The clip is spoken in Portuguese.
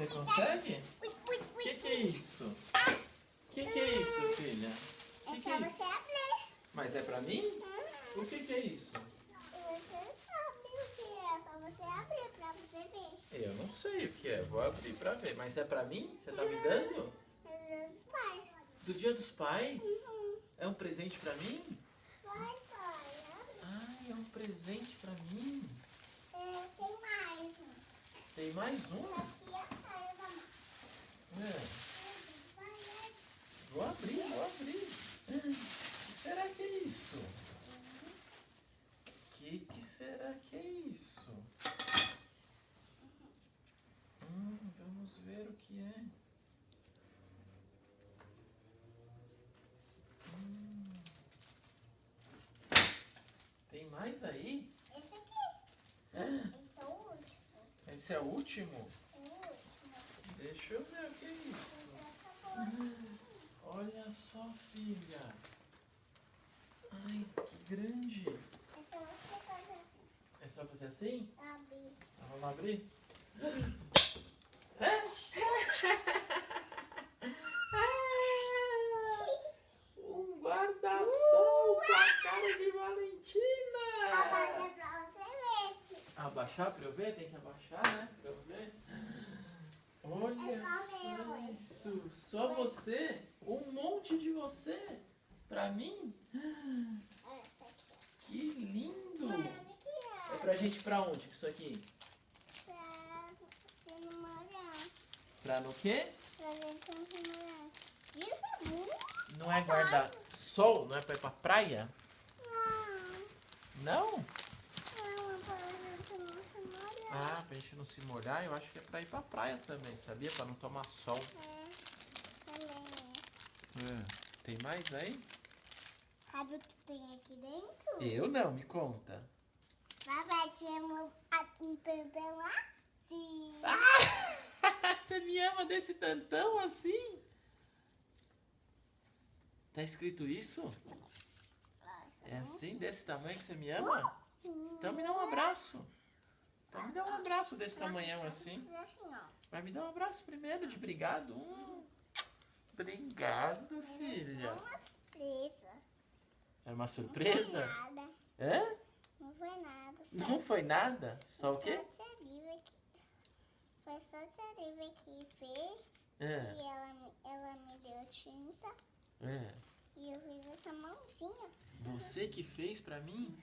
Você consegue? O que é isso? O que é isso, filha? É Que só é isso? você abrir. Mas é pra mim? O que é isso? Você sabe o que é. Só você abrir pra você ver. Eu não sei o que é. Vou abrir pra ver. Mas é pra mim? Você tá me dando? É dos pais. Do Dia dos Pais? É um presente pra mim? Vai, pai. Ai, é um presente pra mim. Tem mais um. Tem mais um? Aqui atrás da mão. É. Vou abrir, vou abrir. O que será que é isso? O que será que é isso? Vamos ver o que é. Tem mais aí? Esse aqui. Esse é o último. Esse é o último? O último. Deixa eu ver o que é isso. Olha só, filha. Ai, que grande. É só você fazer assim. É só fazer assim? Abrir. Então, vamos abrir? Um guarda-sol com a cara de Valentina. Abaixa pra você ver. Abaixar pra eu ver? Tem que abaixar, né? Pra eu ver. Olha É só só meu. isso. Só você? Um monte de você? Pra mim? Essa aqui. Que lindo. Mas onde que É é? pra gente ir pra onde isso aqui? Pra você não molhar. Pra no quê? Pra gente não se molhar. Isso é muito. Não é guarda-sol? Não é pra ir pra praia? Não. Não? Não, é pra gente não se molhar. Ah, pra gente não se molhar, eu acho que é pra ir pra praia também, sabia? Pra não tomar sol. Também. Tem mais aí? Sabe o que tem aqui dentro? Eu não, me conta. Papai tinha um tantão assim. Ah! Você me ama desse tantão assim? Tá escrito isso? É assim, desse tamanho que você me ama? Então me dá um abraço. Então me dá um abraço desse tamanhão assim. Assim, ó. Mas me dá um abraço primeiro de obrigado. Obrigado, filha. Uma surpresa. Era uma Não surpresa? foi nada. Hã? Não foi nada. Não foi nada? Só o quê? Só a tia Lívia que... Foi só a tia Lívia que fez. É, E ela me deu tinta. é. E eu fiz essa mãozinha. Você que fez pra mim?